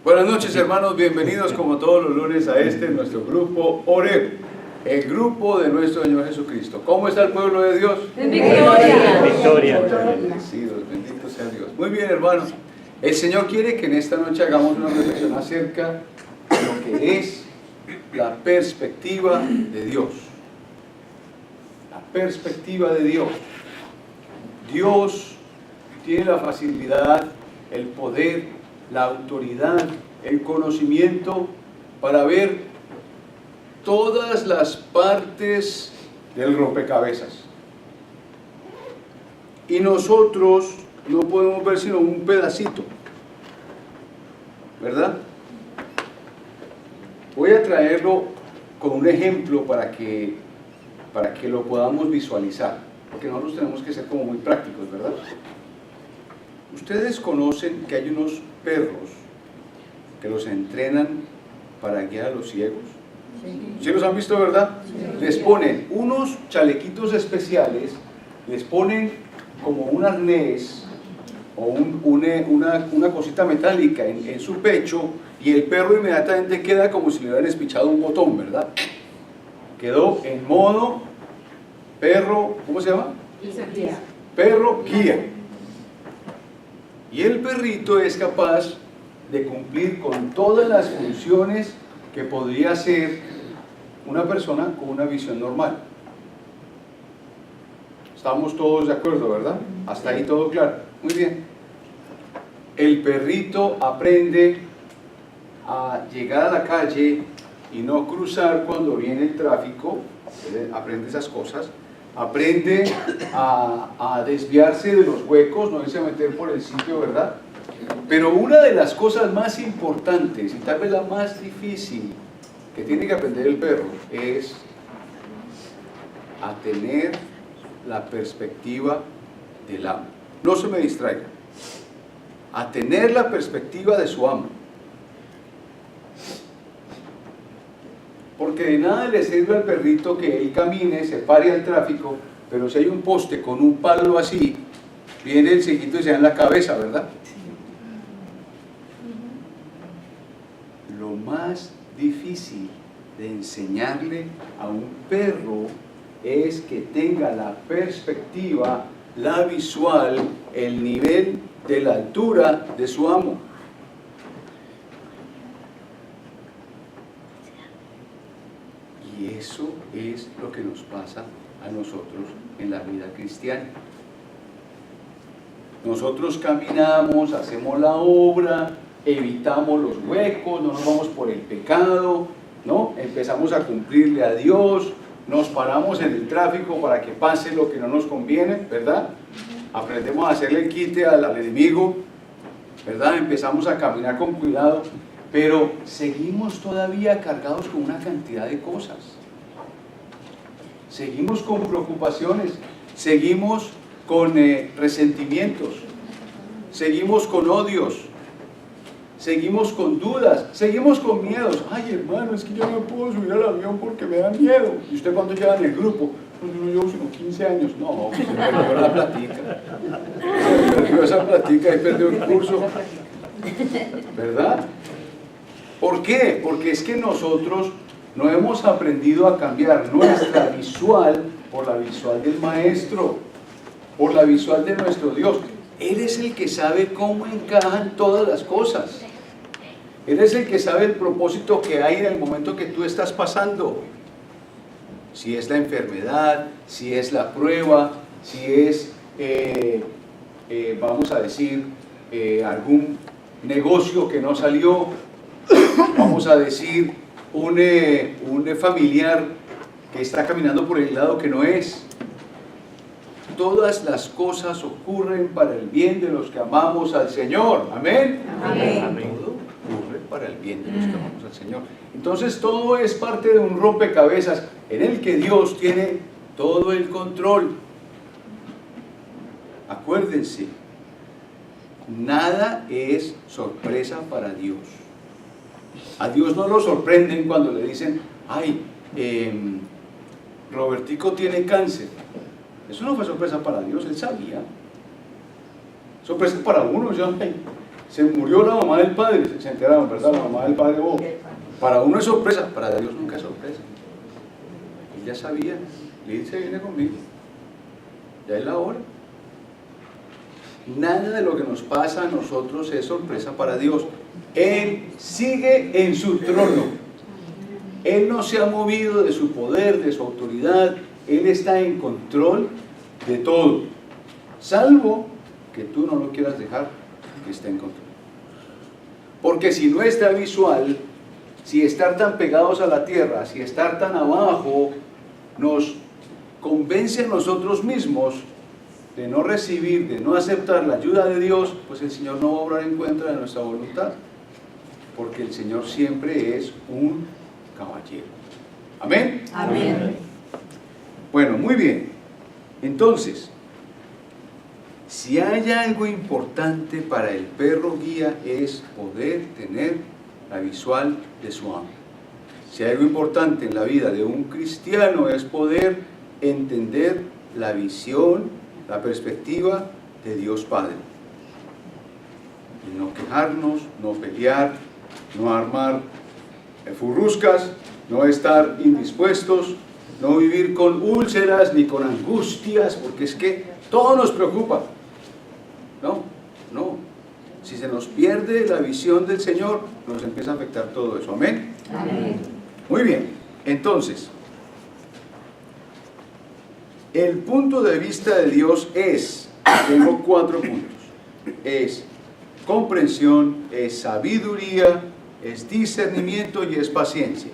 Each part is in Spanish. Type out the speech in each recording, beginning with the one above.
Buenas noches, hermanos, bienvenidos como todos los lunes a nuestro grupo Oreb, el grupo de nuestro Señor Jesucristo. ¿Cómo está el pueblo de Dios? En victoria. Victoria. Bendecidos, bendito sea Dios. Muy bien, hermanos, el Señor quiere que en esta noche hagamos una reflexión acerca de lo que es la perspectiva de Dios. La perspectiva de Dios. Dios tiene la facilidad, el poder, la autoridad, el conocimiento para ver todas las partes del rompecabezas. Y nosotros no podemos ver sino un pedacito, ¿verdad? Voy a traerlo con un ejemplo para que lo podamos visualizar, porque nosotros tenemos que ser como muy prácticos, ¿verdad? Ustedes conocen que hay unos perros que los entrenan para guiar a los ciegos. ¿Sí los han visto, verdad? Sí. Les ponen unos chalequitos especiales, les ponen como un arnés o una cosita metálica en su pecho, y el perro inmediatamente queda como si le hubieran espichado un botón, ¿verdad? Quedó en modo perro, ¿cómo se llama? Guía. Perro guía. Y el perrito es capaz de cumplir con todas las funciones que podría hacer una persona con una visión normal. Estamos todos de acuerdo, ¿verdad? Hasta ahí todo claro. Muy bien. El perrito aprende a llegar a la calle y no cruzar cuando viene el tráfico, aprende esas cosas. Aprende a desviarse de los huecos, no irse a meter por el sitio, ¿verdad? Pero una de las cosas más importantes y tal vez la más difícil que tiene que aprender el perro es a tener la perspectiva del amo. No se me distraiga. A tener la perspectiva de su amo. Porque de nada le sirve al perrito que él camine, se pare al tráfico, pero si hay un poste con un palo así, viene el cieguito y se da en la cabeza, ¿verdad? Lo más difícil de enseñarle a un perro es que tenga la perspectiva, la visual, el nivel de la altura de su amo. Y eso es lo que nos pasa a nosotros en la vida cristiana. Nosotros caminamos, hacemos la obra, evitamos los huecos, no nos vamos por el pecado, ¿no? Empezamos a cumplirle a Dios, nos paramos en el tráfico para que pase lo que no nos conviene, ¿verdad? Aprendemos a hacerle el quite al enemigo, ¿verdad? Empezamos a caminar con cuidado, pero seguimos todavía cargados con una cantidad de cosas. Seguimos con preocupaciones, seguimos con resentimientos, seguimos con odios, seguimos con dudas, seguimos con miedos. Ay, hermano, es que yo no puedo subir al avión porque me da miedo. ¿Y usted cuánto lleva en el grupo? Pues yo no llevo sino 15 años. No, pues se perdió la platica. Se perdió esa platica y perdió el curso. ¿Verdad? ¿Por qué? Porque es que nosotros no hemos aprendido a cambiar nuestra visual por la visual del Maestro, por la visual de nuestro Dios. Él es el que sabe cómo encajan todas las cosas. Él es el que sabe el propósito que hay en el momento que tú estás pasando. Si es la enfermedad, si es la prueba, si es, vamos a decir, algún negocio que no salió, vamos a decir, un familiar que está caminando por el lado que no es. Todas las cosas ocurren para el bien de los que amamos al Señor. Amén. Amén. Todo ocurre para el bien de los que amamos al Señor. Entonces todo es parte de un rompecabezas en el que Dios tiene todo el control. Acuérdense, nada es sorpresa para Dios. A Dios no lo sorprenden cuando le dicen, ay, Robertico tiene cáncer. Eso no fue sorpresa para Dios, Él sabía. Sorpresa para uno, yo, ay, Se murió la mamá del padre, se enteraron, ¿verdad? La mamá del padre, oh, para uno es sorpresa, para Dios nunca es sorpresa. Él ya sabía, Lili se viene conmigo, ya es la hora. Nada de lo que nos pasa a nosotros es sorpresa para Dios. Él sigue en su trono. Él no se ha movido de su poder, de su autoridad. Él está en control de todo, salvo que tú no lo quieras dejar que esté en control. Porque si no está visual, si estar tan pegados a la tierra, si estar tan abajo, nos convence a nosotros mismos de no recibir, de no aceptar la ayuda de Dios, pues el Señor no va a obrar en contra de nuestra voluntad, porque el Señor siempre es un caballero. ¿Amén? Amén. Bueno, muy bien. Entonces, si hay algo importante para el perro guía es poder tener la visual de su amo. Si hay algo importante en la vida de un cristiano es poder entender la visión, la perspectiva de Dios Padre. Y no quejarnos, no pelear, no armar furruscas, no estar indispuestos, no vivir con úlceras ni con angustias, porque es que todo nos preocupa. No. Si se nos pierde la visión del Señor, nos empieza a afectar todo eso. ¿Amén? Amén. Muy bien. Entonces, el punto de vista de Dios es, tengo 4 puntos, es comprensión, es sabiduría, es discernimiento y es paciencia.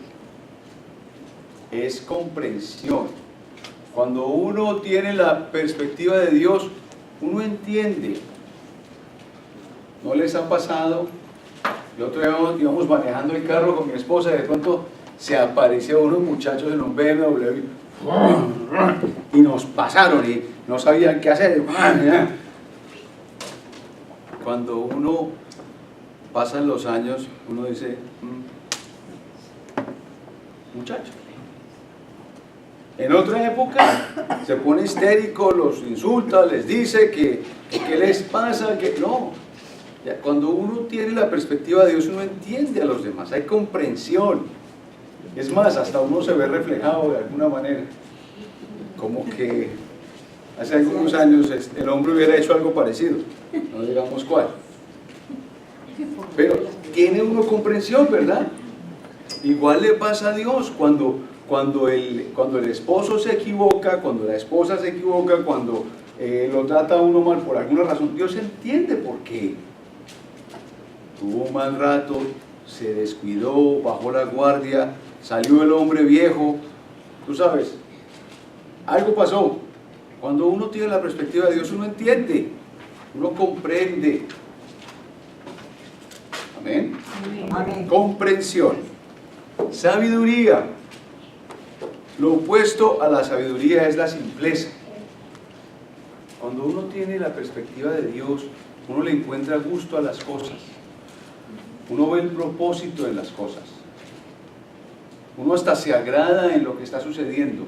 Es comprensión. Cuando uno tiene la perspectiva de Dios, uno entiende. ¿No les ha pasado? El otro día íbamos manejando el carro con mi esposa y de pronto se aparecieron unos muchachos en un BMW y nos pasaron y no sabían qué hacer. Cuando uno pasan los años, uno dice, muchachos. En otra época se pone histérico, los insulta, les dice que qué les pasa, que no. Cuando uno tiene la perspectiva de Dios, uno entiende a los demás, hay comprensión. Es más, hasta uno se ve reflejado de alguna manera. Como que hace algunos años el hombre hubiera hecho algo parecido, no digamos cuál. Pero tiene uno comprensión, ¿verdad? Igual le pasa a Dios cuando el esposo se equivoca, cuando la esposa se equivoca, cuando lo trata a uno mal por alguna razón. Dios entiende por qué. Tuvo un mal rato, se descuidó, bajó la guardia, salió el hombre viejo, tú sabes, algo pasó. Cuando uno tiene la perspectiva de Dios, uno entiende, uno comprende. Amén. Amén. Comprensión. Sabiduría. Lo opuesto a la sabiduría es la simpleza. Cuando uno tiene la perspectiva de Dios, uno le encuentra gusto a las cosas. Uno ve el propósito en las cosas. Uno hasta se agrada en lo que está sucediendo.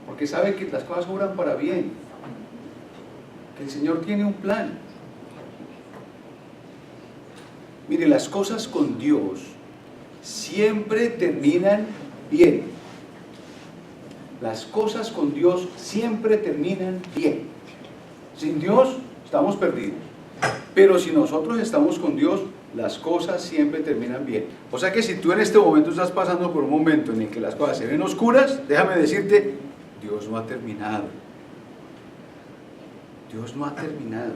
Porque sabe que las cosas obran para bien. Que el Señor tiene un plan. Mire, las cosas con Dios siempre terminan bien. Las cosas con Dios siempre terminan bien. Sin Dios estamos perdidos. Pero si nosotros estamos con Dios, las cosas siempre terminan bien. O sea que si tú en este momento estás pasando por un momento en el que las cosas se ven oscuras, déjame decirte, Dios no ha terminado. Dios no ha terminado.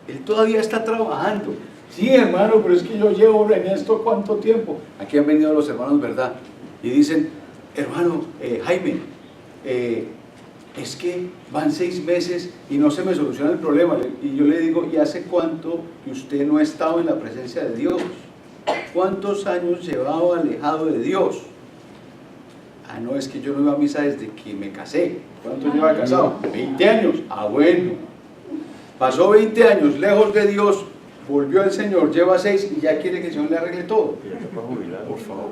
Él todavía está trabajando. Sí, hermano, pero es que yo llevo en esto ¿cuánto tiempo? Aquí han venido los hermanos, ¿verdad? Y dicen, hermano, Jaime, es que van 6 meses y no se me soluciona el problema. Y yo le digo, ¿y hace cuánto que usted no ha estado en la presencia de Dios? ¿Cuántos años llevaba alejado de Dios? Ah, no, es que yo no iba a misa desde que me casé. ¿Cuánto lleva casado? 20 años. Ah, bueno. Pasó 20 años lejos de Dios, volvió el Señor, lleva 6 y ya quiere que el Señor le arregle todo. Por favor.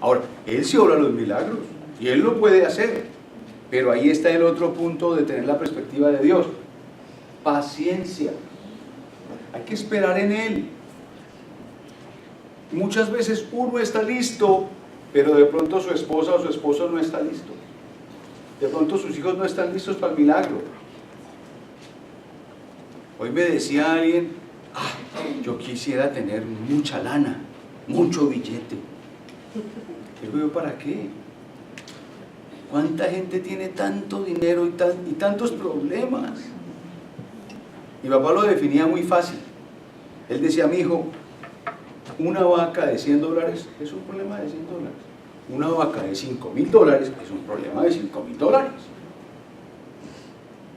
Ahora, Él sí obra los milagros y Él lo puede hacer. Pero ahí está el otro punto de tener la perspectiva de Dios. Paciencia. Hay que esperar en Él. Muchas veces uno está listo, pero de pronto su esposa o su esposo no está listo. De pronto sus hijos no están listos para el milagro. Hoy me decía alguien, yo quisiera tener mucha lana, mucho billete. Digo yo, ¿para qué? ¿Cuánta gente tiene tanto dinero y tantos problemas? Mi papá lo definía muy fácil. Él decía, mi hijo, una vaca de $100 es un problema de $100. Una vaca de $5.000 es un problema de $5.000.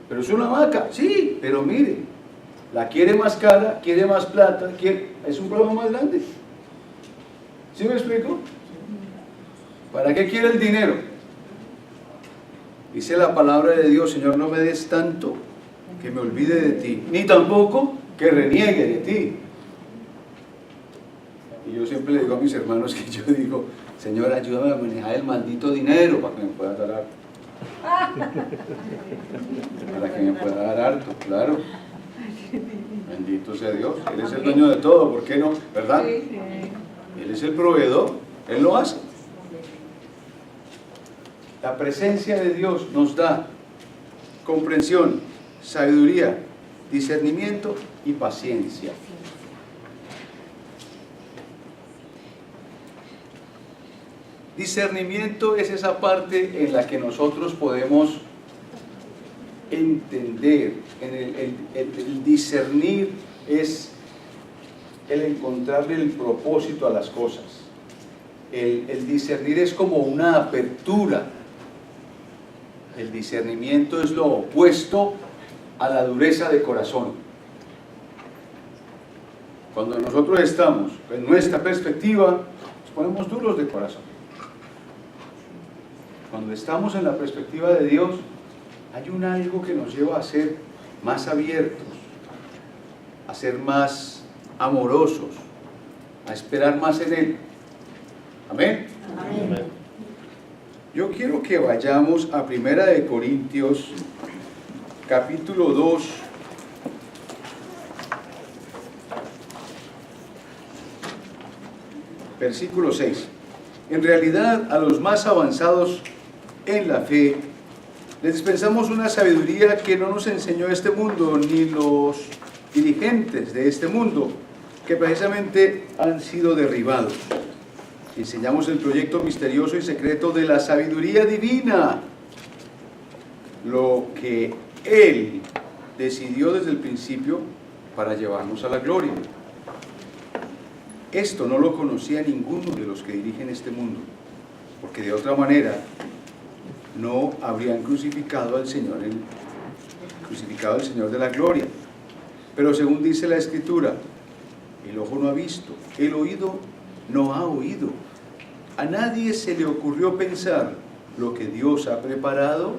Pero es una vaca, sí, pero mire, la quiere más cara, quiere más plata, es un problema más grande. ¿Sí me explico? ¿Para qué quiere el dinero? Dice la palabra de Dios, Señor, no me des tanto que me olvide de ti, ni tampoco que reniegue de ti. Y yo siempre le digo a mis hermanos que yo digo, Señor, ayúdame a manejar el maldito dinero para que me pueda dar harto. Para que me pueda dar harto, claro. Bendito sea Dios, Él es el dueño de todo, ¿por qué no? ¿Verdad? Él es el proveedor, Él lo hace. La presencia de Dios nos da comprensión, sabiduría, discernimiento y paciencia. Discernimiento es esa parte en la que nosotros podemos entender. El discernir es el encontrarle el propósito a las cosas. El discernir es como una apertura. El discernimiento es lo opuesto a la dureza de corazón. Cuando nosotros estamos en nuestra perspectiva, nos ponemos duros de corazón. Cuando estamos en la perspectiva de Dios, hay un algo que nos lleva a ser más abiertos, a ser más amorosos, a esperar más en Él. Amén. Amén. Yo quiero que vayamos a 1 Corintios, capítulo 2, versículo 6. En realidad, a los más avanzados en la fe, les dispensamos una sabiduría que no nos enseñó este mundo, ni los dirigentes de este mundo, que precisamente han sido derribados. Enseñamos el proyecto misterioso y secreto de la sabiduría divina, lo que Él decidió desde el principio para llevarnos a la gloria. Esto no lo conocía ninguno de los que dirigen este mundo, porque de otra manera no habrían crucificado al Señor de la gloria. Pero según dice la Escritura, el ojo no ha visto, el oído no ha oído. A nadie se le ocurrió pensar lo que Dios ha preparado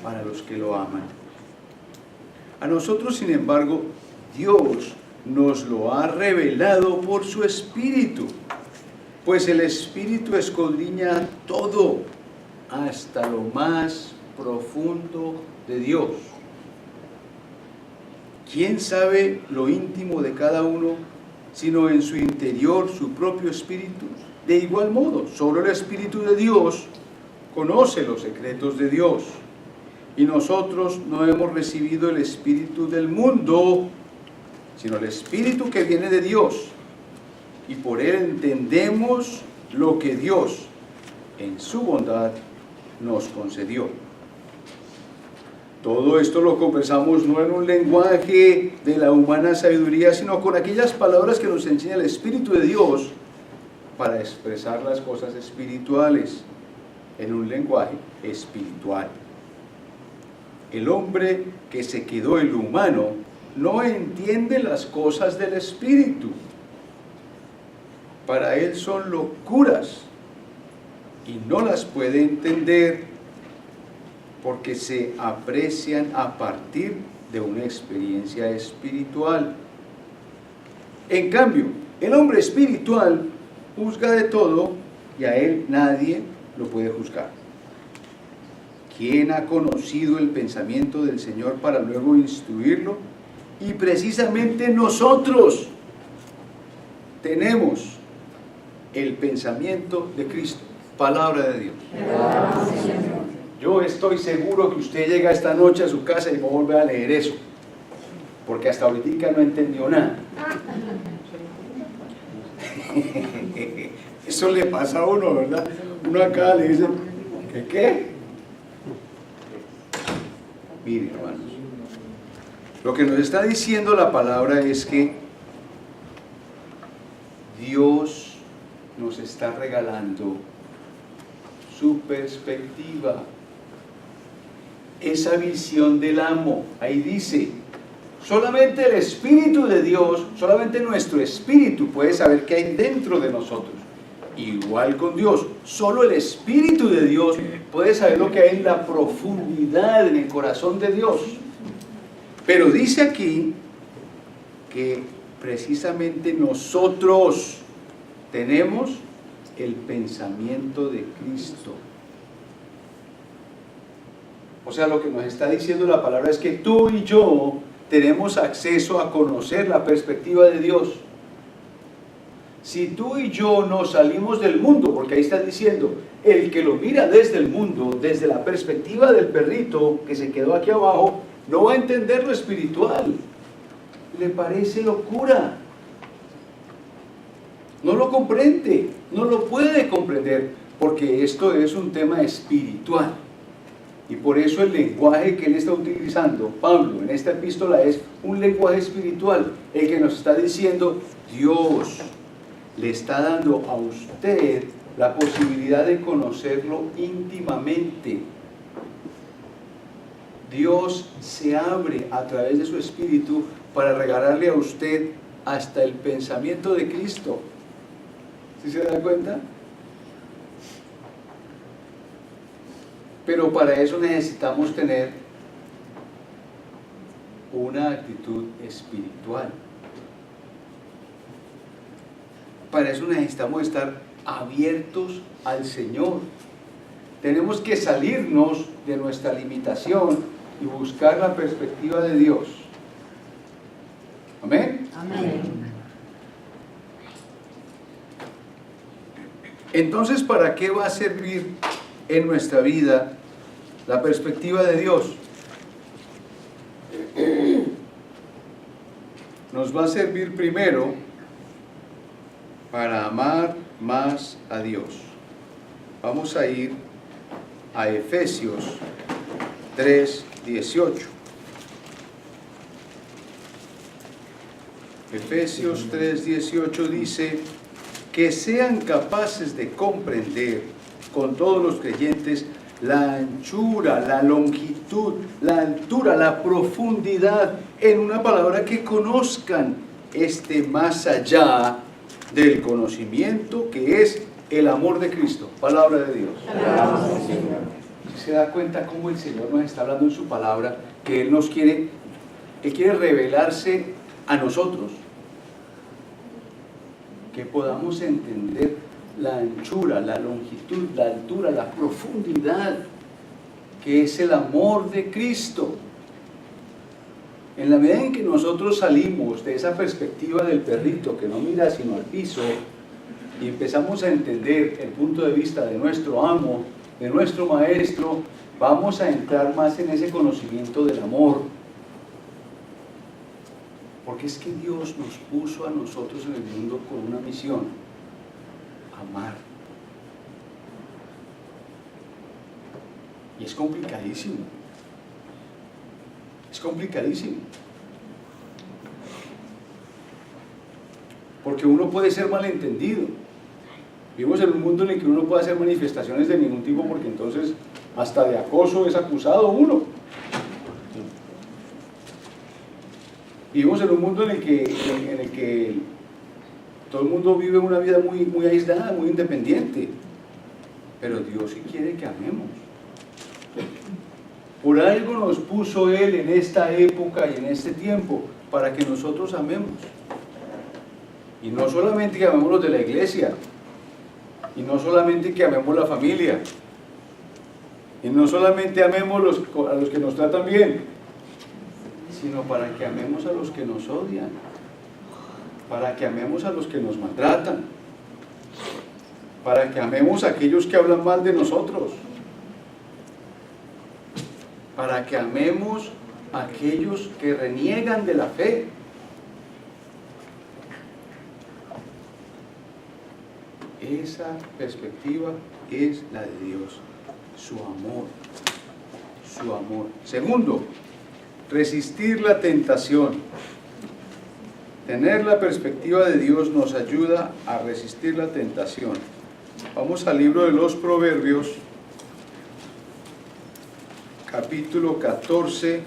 para los que lo aman. A nosotros, sin embargo, Dios nos lo ha revelado por su Espíritu, pues el Espíritu escudriña todo hasta lo más profundo de Dios. ¿Quién sabe lo íntimo de cada uno, sino en su interior su propio espíritu? De igual modo, solo el Espíritu de Dios conoce los secretos de Dios. Y nosotros no hemos recibido el espíritu del mundo, sino el Espíritu que viene de Dios. Y por él entendemos lo que Dios, en su bondad, nos concedió. Todo esto lo conversamos no en un lenguaje de la humana sabiduría, sino con aquellas palabras que nos enseña el Espíritu de Dios para expresar las cosas espirituales en un lenguaje espiritual. El hombre que se quedó en lo humano no entiende las cosas del Espíritu. Para él son locuras y no las puede entender porque se aprecian a partir de una experiencia espiritual. En cambio, el hombre espiritual juzga de todo y a él nadie lo puede juzgar. ¿Quién ha conocido el pensamiento del Señor para luego instruirlo? Y precisamente nosotros tenemos el pensamiento de Cristo, palabra de Dios. Yo estoy seguro que usted llega esta noche a su casa y va a volver a leer eso, porque hasta ahorita no entendió nada. Eso le pasa a uno, ¿verdad? Uno acá le dice, ¿qué? Mire, hermanos, lo que nos está diciendo la palabra es que Dios nos está regalando su perspectiva, esa visión del amo. Ahí dice, solamente el Espíritu de Dios, solamente nuestro espíritu puede saber qué hay dentro de nosotros. Igual con Dios, solo el Espíritu de Dios puede saber lo que hay en la profundidad, en el corazón de Dios. Pero dice aquí que precisamente nosotros tenemos el pensamiento de Cristo. O sea, lo que nos está diciendo la palabra es que tú y yo tenemos acceso a conocer la perspectiva de Dios. Si tú y yo nos salimos del mundo, porque ahí está diciendo, el que lo mira desde el mundo, desde la perspectiva del perrito que se quedó aquí abajo, no va a entender lo espiritual. Le parece locura. No lo comprende, no lo puede comprender, porque esto es un tema espiritual. Y por eso el lenguaje que él está utilizando, Pablo, en esta epístola es un lenguaje espiritual, el que nos está diciendo, Dios le está dando a usted la posibilidad de conocerlo íntimamente. Dios se abre a través de su Espíritu para regalarle a usted hasta el pensamiento de Cristo. ¿Sí se da cuenta? Pero para eso necesitamos tener una actitud espiritual. Para eso necesitamos estar abiertos al Señor. Tenemos que salirnos de nuestra limitación y buscar la perspectiva de Dios. ¿Amén? Amén. Entonces, ¿para qué va a servir en nuestra vida la perspectiva de Dios? Nos va a servir primero para amar más a Dios. Vamos a ir a Efesios 3:18. Efesios 3:18 dice, que sean capaces de comprender con todos los creyentes la anchura, la longitud, la altura, la profundidad, en una palabra que conozcan más allá del conocimiento que es el amor de Cristo, palabra de Dios. ¿Se da cuenta cómo el Señor nos está hablando en su palabra? Que Él quiere revelarse a nosotros, que podamos entender la anchura, la longitud, la altura, la profundidad, que es el amor de Cristo. En la medida en que nosotros salimos de esa perspectiva del perrito que no mira sino al piso y empezamos a entender el punto de vista de nuestro amo, de nuestro maestro, vamos a entrar más en ese conocimiento del amor. Porque es que Dios nos puso a nosotros en el mundo con una misión: amar. Y es complicadísimo. Es complicadísimo. Porque uno puede ser malentendido. Vivimos en un mundo en el que uno no puede hacer manifestaciones de ningún tipo, porque entonces hasta de acoso es acusado uno. Vivimos en un mundo en el que todo el mundo vive una vida muy aislada, muy independiente. Pero Dios sí quiere que amemos. Por algo nos puso Él en esta época y en este tiempo, para que nosotros amemos. Y no solamente que amemos los de la iglesia, y no solamente que amemos la familia, y no solamente amemos a los que nos tratan bien, sino para que amemos a los que nos odian, para que amemos a los que nos maltratan, para que amemos a aquellos que hablan mal de nosotros, para que amemos a aquellos que reniegan de la fe. Esa perspectiva es la de Dios, su amor, su amor. Segundo, resistir la tentación. Tener la perspectiva de Dios nos ayuda a resistir la tentación. Vamos al libro de los Proverbios, capítulo 14,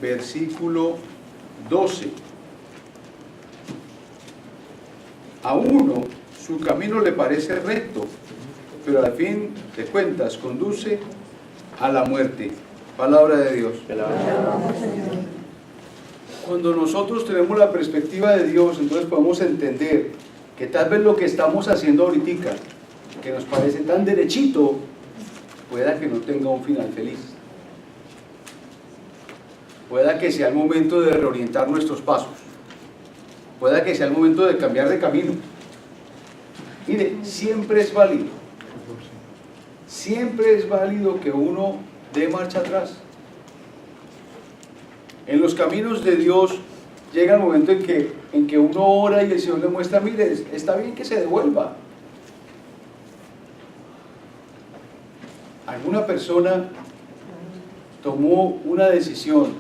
versículo 12. A uno su camino le parece recto, pero al fin de cuentas conduce a la muerte. Palabra de Dios. Cuando nosotros tenemos la perspectiva de Dios, entonces podemos entender que tal vez lo que estamos haciendo ahorita, que nos parece tan derechito, pueda que no tenga un final feliz. Pueda que sea el momento de reorientar nuestros pasos. Pueda que sea el momento de cambiar de camino. Mire, siempre es válido. Siempre es válido que uno dé marcha atrás. En los caminos de Dios llega el momento en que uno ora y el Señor le muestra, mire, está bien que se devuelva. Alguna persona tomó una decisión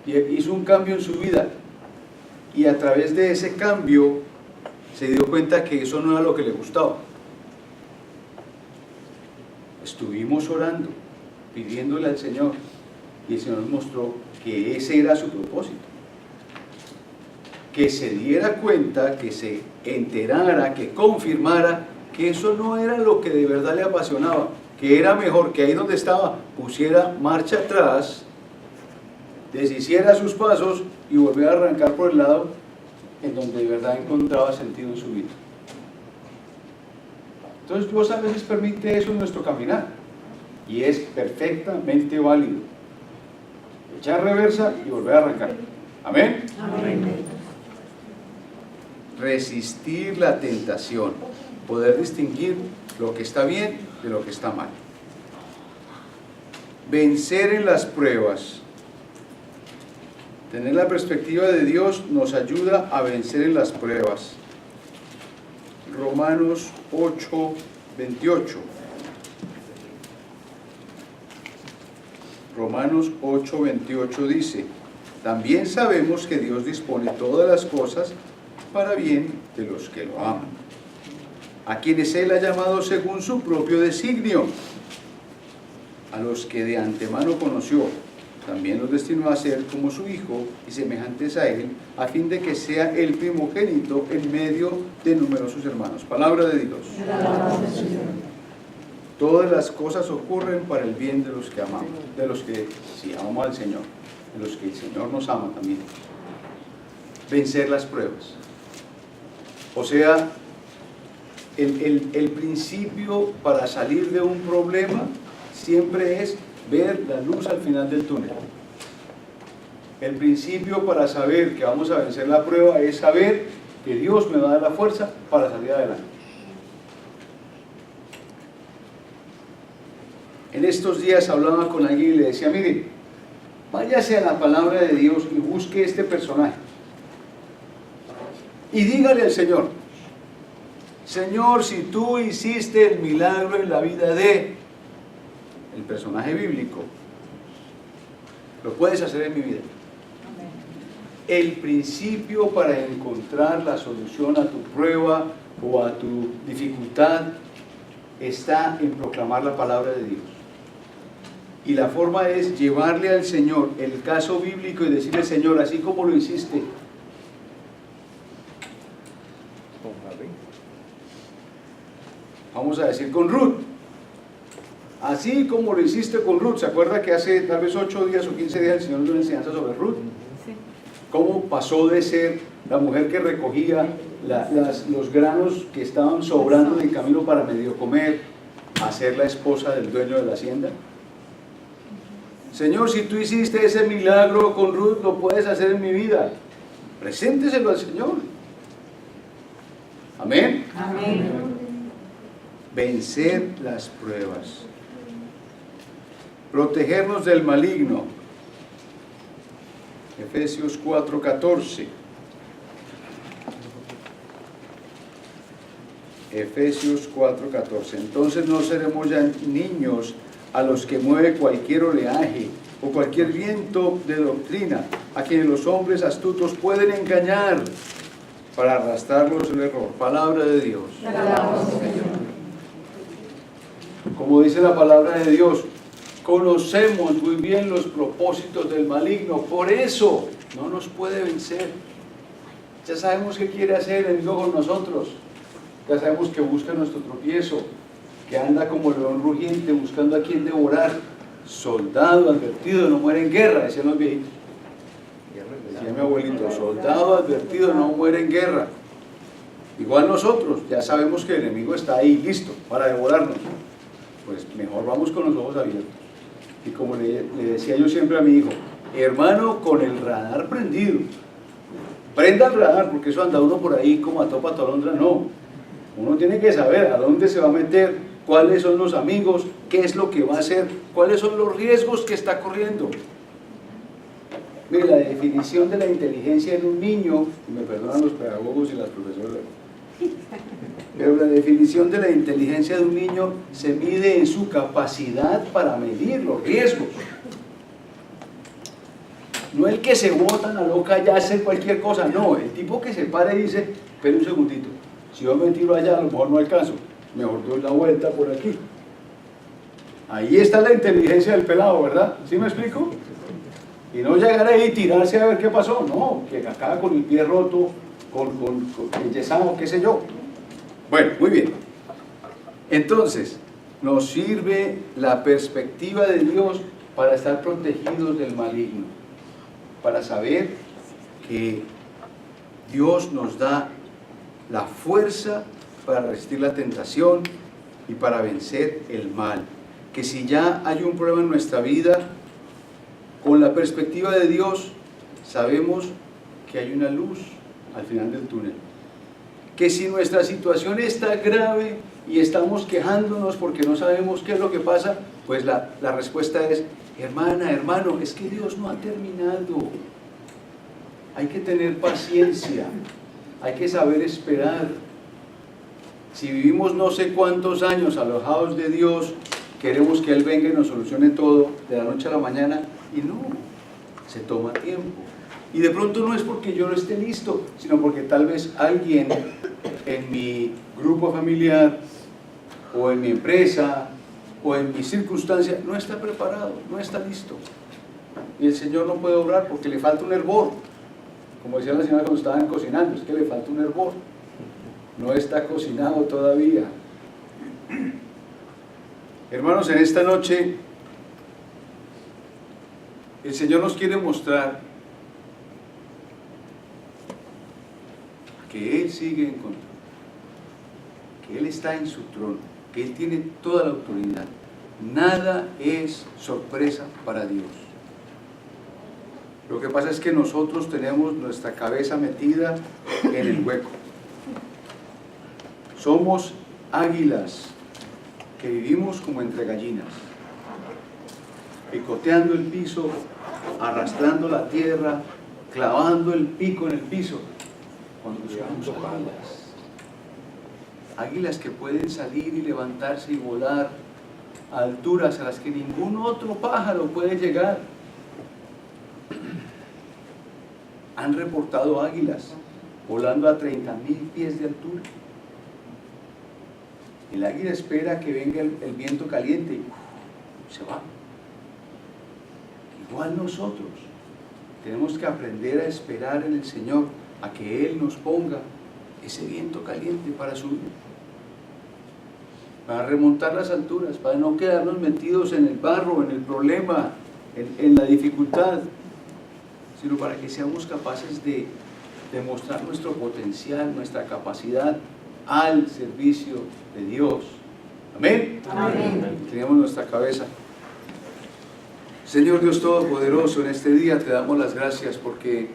y hizo un cambio en su vida, y a través de ese cambio se dio cuenta que eso no era lo que le gustaba. Estuvimos orando, pidiéndole al Señor, y el Señor nos mostró que ese era su propósito. Que se diera cuenta, que se enterara, que confirmara que eso no era lo que de verdad le apasionaba, que era mejor que ahí donde estaba pusiera marcha atrás, deshiciera sus pasos y volviera a arrancar por el lado en donde de verdad encontraba sentido en su vida. Entonces Dios a veces permite eso en nuestro caminar, y es perfectamente válido. Echar reversa y volver a arrancar. ¿Amén? Amén. Resistir la tentación, poder distinguir lo que está bien de lo que está mal. Vencer en las pruebas. Tener la perspectiva de Dios nos ayuda a vencer en las pruebas. Romanos 8, 28. Romanos 8, 28 dice: también sabemos que Dios dispone todas las cosas para bien de los que lo aman, a quienes Él ha llamado según su propio designio. A los que de antemano conoció, también los destinó a ser como su Hijo y semejantes a Él, a fin de que sea el primogénito en medio de numerosos hermanos. Palabra de Dios. Todas las cosas ocurren para el bien de los que amamos, de los que sí amamos al Señor, de los que el Señor nos ama también. Vencer las pruebas. O sea, el principio para salir de un problema siempre es ver la luz al final del túnel. El principio para saber que vamos a vencer la prueba es saber que Dios me va a dar la fuerza para salir adelante. En estos días hablaba con alguien y le decía: mire, váyase a la palabra de Dios y busque este personaje y dígale al Señor: Señor, si tú hiciste el milagro en la vida de el personaje bíblico, lo puedes hacer en mi vida. El principio para encontrar la solución a tu prueba o a tu dificultad está en proclamar la palabra de Dios. Y la forma es llevarle al Señor el caso bíblico y decirle: Señor, así como lo hiciste, vamos a decir con Ruth, así como lo hiciste con Ruth. ¿Se acuerda que hace tal vez 8 días o 15 días el Señor dio una enseñanza sobre Ruth? Sí. Cómo pasó de ser la mujer que recogía los granos que estaban sobrando en el camino para medio comer, a ser la esposa del dueño de la hacienda. Señor, si tú hiciste ese milagro con Ruth, lo puedes hacer en mi vida. Presénteselo al Señor. Amén. Amén. Vencer las pruebas. Protegernos del maligno. Efesios 4:14. Efesios 4:14. Entonces no seremos ya niños a los que mueve cualquier oleaje o cualquier viento de doctrina, a quienes los hombres astutos pueden engañar para arrastrarlos al error. Palabra de Dios. Como dice la palabra de Dios, conocemos muy bien los propósitos del maligno, por eso no nos puede vencer. Ya sabemos qué quiere hacer el enemigo con nosotros, ya sabemos que busca nuestro tropiezo, que anda como león rugiente buscando a quien devorar. Soldado advertido no muere en guerra, decían los viejitos. Decía mi abuelito, soldado advertido no muere en guerra. Igual nosotros, ya sabemos que el enemigo está ahí, listo, para devorarnos. Pues mejor vamos con los ojos abiertos. Y como le decía yo siempre a mi hijo, hermano, con el radar prendido. Prenda el radar, porque eso anda uno por ahí como a topa atolondra, no. Uno tiene que saber a dónde se va a meter, cuáles son los amigos, qué es lo que va a hacer, cuáles son los riesgos que está corriendo. Mire, la definición de la inteligencia en un niño, y me perdonan los pedagogos y las profesoras, pero la definición de la inteligencia de un niño se mide en su capacidad para medir los riesgos. No el que se bota a la loca ya hacer cualquier cosa, no, el tipo que se para y dice, espera un segundito, si yo me tiro allá a lo mejor no alcanzo, mejor doy la vuelta por aquí. Ahí está la inteligencia del pelado, ¿verdad? ¿Sí me explico? Y no llegar ahí y tirarse a ver qué pasó, no, que acaba con el pie roto, con enyesado, qué sé yo. Bueno, muy bien. Entonces, nos sirve la perspectiva de Dios para estar protegidos del maligno, para saber que Dios nos da la fuerza para resistir la tentación y para vencer el mal. Que si ya hay un problema en nuestra vida, con la perspectiva de Dios, sabemos que hay una luz al final del túnel. Que si nuestra situación está grave y estamos quejándonos porque no sabemos qué es lo que pasa, pues la respuesta es, hermana, hermano, es que Dios no ha terminado. Hay que tener paciencia, hay que saber esperar. Si vivimos no sé cuántos años alojados de Dios, queremos que Él venga y nos solucione todo de la noche a la mañana, y no, se toma tiempo. Y de pronto no es porque yo no esté listo, sino porque tal vez alguien en mi grupo familiar, o en mi empresa, o en mi circunstancia, no está preparado, no está listo. Y el Señor no puede obrar porque le falta un hervor. Como decía la señora cuando estaban cocinando, es que le falta un hervor. No está cocinado todavía. Hermanos, en esta noche el Señor nos quiere mostrar que Él sigue en control, que Él está en su trono, que Él tiene toda la autoridad. Nada es sorpresa para Dios. Lo que pasa es que nosotros tenemos nuestra cabeza metida en el hueco. Somos águilas que vivimos como entre gallinas, picoteando el piso, arrastrando la tierra, clavando el pico en el piso, cuando somos águilas. Águilas que pueden salir y levantarse y volar a alturas a las que ningún otro pájaro puede llegar. Han reportado águilas volando a 30.000 pies de altura. El águila espera que venga el viento caliente y se va. Igual nosotros tenemos que aprender a esperar en el Señor, a que Él nos ponga ese viento caliente para subir, para remontar las alturas, para no quedarnos metidos en el barro, en el problema, en la dificultad, sino para que seamos capaces de demostrar nuestro potencial, nuestra capacidad al servicio de Dios. Amén. Amén. Tenemos nuestra cabeza. Señor Dios Todopoderoso, en este día te damos las gracias porque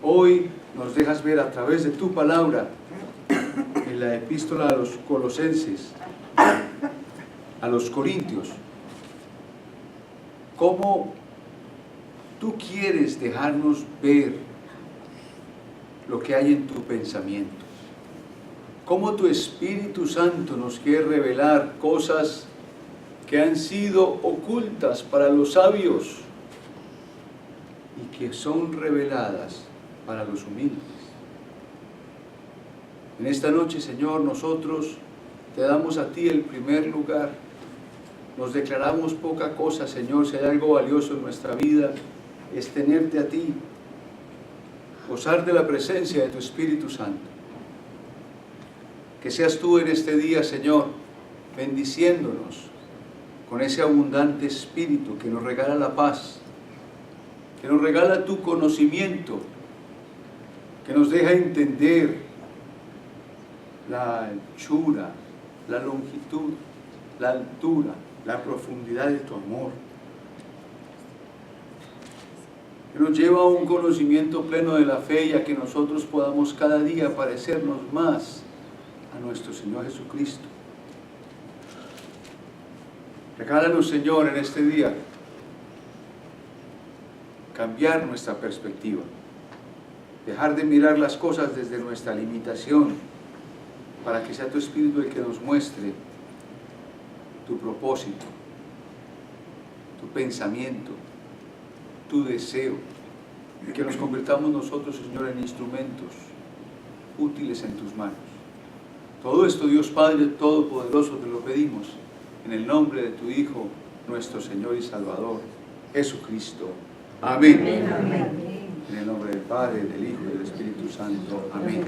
hoy nos dejas ver a través de tu palabra en la epístola a los Colosenses, a los Corintios, cómo tú quieres dejarnos ver lo que hay en tu pensamiento, cómo tu Espíritu Santo nos quiere revelar cosas que han sido ocultas para los sabios y que son reveladas para los humildes. En esta noche, Señor, nosotros te damos a ti el primer lugar. Nos declaramos poca cosa, Señor. Si hay algo valioso en nuestra vida, es tenerte a ti, gozar de la presencia de tu Espíritu Santo. Que seas tú en este día, Señor, bendiciéndonos con ese abundante Espíritu que nos regala la paz, que nos regala tu conocimiento, que nos deja entender la anchura, la longitud, la altura, la profundidad de tu amor, que nos lleva a un conocimiento pleno de la fe y a que nosotros podamos cada día parecernos más a nuestro Señor Jesucristo. Regálanos, Señor, en este día cambiar nuestra perspectiva, dejar de mirar las cosas desde nuestra limitación, para que sea tu Espíritu el que nos muestre tu propósito, tu pensamiento, tu deseo, y que nos convirtamos nosotros, Señor, en instrumentos útiles en tus manos. Todo esto, Dios Padre Todopoderoso, te lo pedimos en el nombre de tu Hijo, nuestro Señor y Salvador, Jesucristo. Amén. Amén. En el nombre del Padre, del Hijo y del Espíritu Santo. Amén.